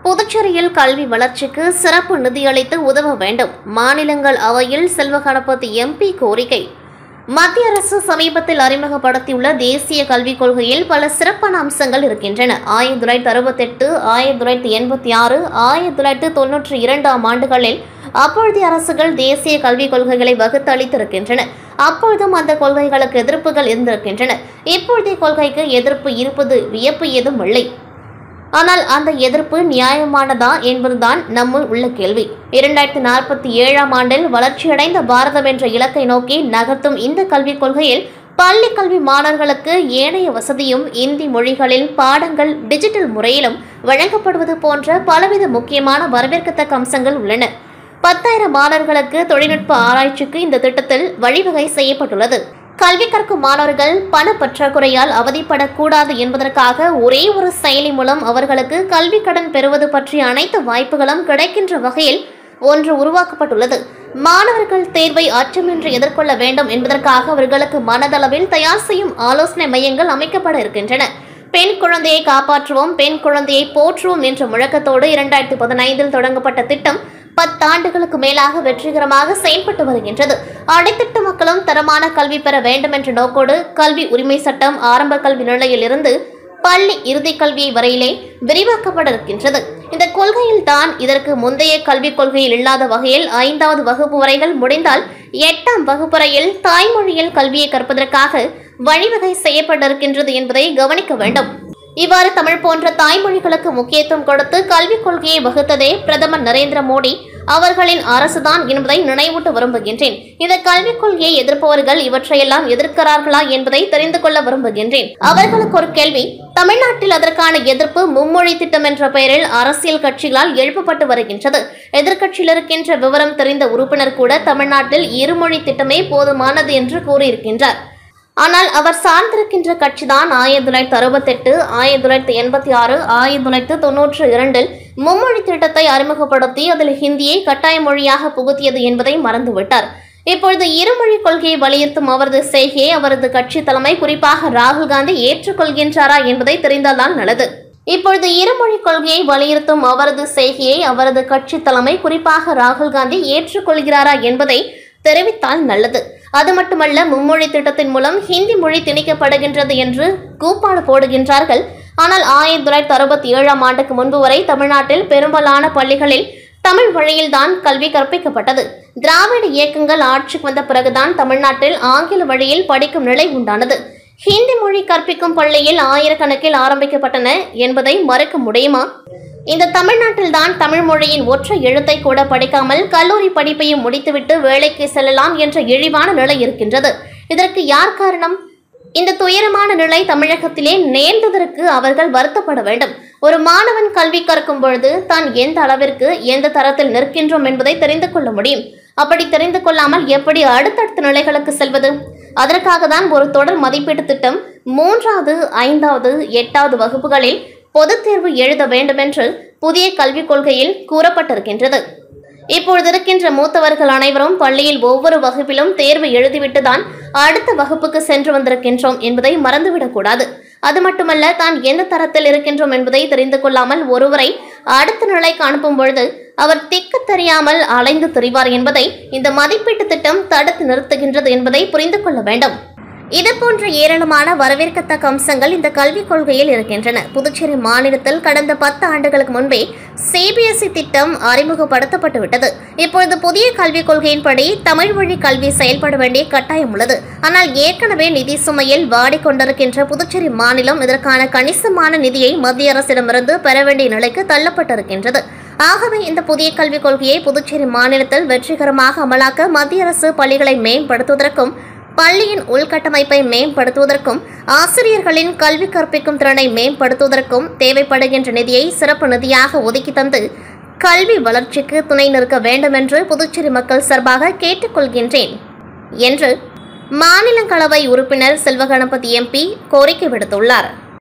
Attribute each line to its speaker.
Speaker 1: புதுச்சேரியில் கல்வி வளர்ச்சிக்கு சிறப்பு நிதியளித்து உதவ வேண்டும். மாநிலங்கள் அவையில் செல்வகணபதி எம்பி கோரிக்கை. மத்திய அரசு சமீபத்தில் அறிமுகப்படுத்தியுள்ள தேசிய கல்விக் கொள்கையில் பல சிறப்பான அம்சங்கள் இருக்கின்றன. 1968, 1986, 1992 ஆண்டுகளில் அப்பொழுதைய அரசுகள் தேசிய கல்விக் கொள்கைகளை வகுத்து அளித்திருக்கின்றன. அப்பொழுதும் அந்த கொள்கைகளுக்கு எதிர்ப்புகள் இருந்திருக்கின்றன. இப்பொழுதைய கொள்கைக்கு எதிர்ப்பு இருப்பது வியப்பு ஏதும் இல்லை. ஆனால் அந்த எதிர்ப்பு நியாயமானதா என்பதுதான் நம்முள் உள்ள கேள்வி. 2047 ஆண்டில் வளர்ச்சியடைந்த பாரதம் என்ற இலக்கை நோக்கி நகர்த்தும் இந்த கல்விக் கொள்கையில் பள்ளி கல்வி மாணவர்களுக்கு ஏனைய வசதியும் இந்தி மொழிகளில் பாடங்கள் டிஜிட்டல் முறையிலும் வழங்கப்படுவது போன்ற பலவித முக்கியமான வரவேற்கத்தக்க அம்சங்கள் உள்ளன. 10,000 மாணவர்களுக்கு தொழில்நுட்ப ஆராய்ச்சிக்கு இந்த திட்டத்தில் வழிவகை செய்யப்பட்டுள்ளது. கல்வி கற்கும் மாணவர்கள் பண பற்றாக்குறையால் அவதிப்படக்கூடாது என்பதற்காக ஒரே ஒரு செயலி மூலம் அவர்களுக்கு கல்வி கடன் பெறுவது பற்றிய அனைத்து வாய்ப்புகளும் கிடைக்கின்ற வகையில் ஒன்று உருவாக்கப்பட்டுள்ளது. மாணவர்கள் தேர்வை அச்சமின்றி எதிர்கொள்ள வேண்டும் என்பதற்காக அவர்களுக்கு மனதளவில் தயார் செய்யும் ஆலோசனை மையங்கள் அமைக்கப்பட இருக்கின்றன. பெண் குழந்தையை காப்பாற்றுவோம், பெண் குழந்தையை போற்றுவோம் என்ற முழக்கத்தோடு 2015 தொடங்கப்பட்ட திட்டம் 10 ஆண்டுகளுக்கு மேலாக வெற்றிகரமாக செயல்பட்டு வருகின்றது. அனைத்து மக்களும் தரமான கல்வி பெற வேண்டும் என்ற நோக்கோடு கல்வி உரிமை சட்டம் ஆரம்ப கல்வி நிலையில் இருந்து பள்ளி இறுதி கல்வியை வரையிலே விரிவாக்கப்பட இருக்கின்றது. இந்த கொள்கையில் தான் இதற்கு முந்தைய கல்விக் கொள்கையில் இல்லாத வகையில் 5வது வகுப்பு வரைகள் முடிந்தால் 8ஆம் வகுப்பு வரையில் தாய்மொழியில் கல்வியை கற்பதற்காக வழிவகை செய்யப்பட்டிருக்கின்றது என்பதை கவனிக்க வேண்டும். இவ்வாறு தமிழ் போன்ற தாய்மொழிகளுக்கு முக்கியத்துவம் கொடுத்து கல்விக் கொள்கையை வகுத்ததே பிரதமர் நரேந்திர மோடி அவர்களின் அரசுதான் என்பதை நினைவூட்ட விரும்புகின்றேன். இந்த கல்விக் கொள்கையை எதிர்ப்பவர்கள் இவற்றையெல்லாம் எதிர்க்கிறார்களா என்பதை தெரிந்து கொள்ள விரும்புகின்றேன். அவர்களுக்கு ஒரு கேள்வி. தமிழ்நாட்டில் அதற்கான எதிர்ப்பு மும்மொழி திட்டம் என்ற பெயரில் அரசியல் கட்சிகளால் எழுப்பப்பட்டு வருகின்றது. எதிர்க்கட்சியில் இருக்கின்ற விவரம் தெரிந்த உறுப்பினர் கூட தமிழ்நாட்டில் இருமொழி திட்டமே போதுமானது என்று கூறியிருக்கின்றார். ஆனால் அவர் சார்ந்திருக்கின்ற கட்சிதான் 1968, 1986, 1992 மும்மொழி திட்டத்தை அறிமுகப்படுத்தி அதில் ஹிந்தியை கட்டாய மொழியாக புகுத்தியது என்பதை மறந்துவிட்டார். இப்பொழுது இருமொழி கொள்கையை வலியுறுத்தும் அவரது செய்கையை அவரது கட்சி தலைமை குறிப்பாக ராகுல் காந்தி ஏற்றுக்கொள்கின்றாரா என்பதை தெரிந்தால்தான் நல்லது. இப்பொழுது இருமொழி கொள்கையை வலியுறுத்தும் அவரது செய்கையை அவரது கட்சி தலைமை குறிப்பாக ராகுல் காந்தி ஏற்றுக்கொள்கிறாரா என்பதை தெரிவித்தால் நல்லது. அது மட்டுமல்ல, மும்மொழி திட்டத்தின் மூலம் ஹிந்தி மொழி திணிக்கப்படுகின்றது என்று கூப்பாடு போடுகின்றார்கள். ஆனால் 1967 ஆண்டுக்கு முன்பு வரை தமிழ்நாட்டில் பெரும்பாலான பள்ளிகளில் தமிழ் வழியில்தான் கல்வி கற்பிக்கப்பட்டது. திராவிட இயக்கங்கள் ஆட்சிக்கு வந்த பிறகுதான் தமிழ்நாட்டில் ஆங்கில வழியில் படிக்கும் நிலை உண்டானது. ஹிந்தி மொழி கற்பிக்கும் பள்ளியில் ஆயிரக்கணக்கில் ஆரம்பிக்கப்பட்டன என்பதை மறுக்க முடியுமா? இந்த தமிழ்நாட்டில் தான் தமிழ் மொழியின் ஒற்றை எழுத்தை கூட படிக்காமல் கல்லூரி படிப்பையும் முடித்துவிட்டு வேலைக்கு செல்லலாம் என்ற இழிவான நிலை இருக்கின்றது. இதற்கு யார் காரணம்? இந்த துயரமான நிலை தமிழகத்திலே நேர்ந்ததற்கு அவர்கள் வருத்தப்பட வேண்டும். ஒரு மாணவன் கல்வி கற்கும் பொழுது தான் எந்த அளவிற்கு எந்த தரத்தில் நிற்கின்றோம் என்பதை தெரிந்து கொள்ள முடியும். அப்படி தெரிந்து கொள்ளாமல் எப்படி அடுத்தடுத்த நிலைகளுக்கு செல்வது? அதற்காக தான் ஒரு தொடர் மதிப்பீட்டு திட்டம் 3வது, 5வது, 8வது வகுப்புகளில் பொதுத் தேர்வு எழுத வேண்டும் என்று புதிய கல்விக் கொள்கையில் கூறப்பட்டிருக்கின்றது. இப்பொழுது இருக்கின்ற மூத்தவர்கள் அனைவரும் பள்ளியில் ஒவ்வொரு வகுப்பிலும் தேர்வு எழுதிவிட்டுதான் அடுத்த வகுப்புக்கு சென்று வந்திருக்கின்றோம் என்பதை மறந்துவிடக்கூடாது. அது மட்டுமல்ல, தான் எந்த தரத்தில் இருக்கின்றோம் என்பதை தெரிந்து கொள்ளாமல் ஒருவரை அடுத்த நிலைக்கு அனுப்பும் பொழுது அவர் திக்கு தெரியாமல் அலைந்து திரிவார் என்பதை இந்த மதிப்பீட்டு திட்டம் தடுத்து நிறுத்துகின்றது என்பதை புரிந்து கொள்ள வேண்டும். இதுபோன்ற ஏராளமான வரவேற்கத்தக்க அம்சங்கள் இந்த கல்விக் கொள்கையில் இருக்கின்றன. புதுச்சேரி மாநிலத்தில் கடந்த 10 ஆண்டுகளுக்கு முன்பே CBSE திட்டம் அறிமுகப்படுத்தப்பட்டுவிட்டது. இப்பொழுது புதிய கல்விக் கொள்கையின்படி தமிழ் வழி கல்வி செயல்பட வேண்டிய கட்டாயம் உள்ளது. ஆனால் ஏற்கனவே நிதி சுமையில் வாடிக்கொண்டிருக்கின்ற புதுச்சேரி மாநிலம் இதற்கான கணிசமான நிதியை மத்திய அரசிடமிருந்து பெற வேண்டிய நிலைக்கு தள்ளப்பட்டிருக்கின்றது. ஆகவே இந்த புதிய கல்விக் கொள்கையை புதுச்சேரி மாநிலத்தில் வெற்றிகரமாக அமலாக்க மத்திய அரசு பள்ளிகளை மேம்படுத்துவதற்கும் பள்ளியின் உள்கட்டமைப்பை மேம்படுத்துவதற்கும் ஆசிரியர்களின் கல்வி கற்பிக்கும் திறனை மேம்படுத்துவதற்கும் தேவைப்படுகின்ற நிதியை சிறப்பு நிதியாக ஒதுக்கி தந்து கல்வி வளர்ச்சிக்கு துணை நிற்க வேண்டும் என்று புதுச்சேரி மக்கள் சார்பாக கேட்டுக்கொள்கின்றேன் என்று மாநிலங்களவை உறுப்பினர் செல்வகணபதி எம்பி கோரிக்கை விடுத்துள்ளார்.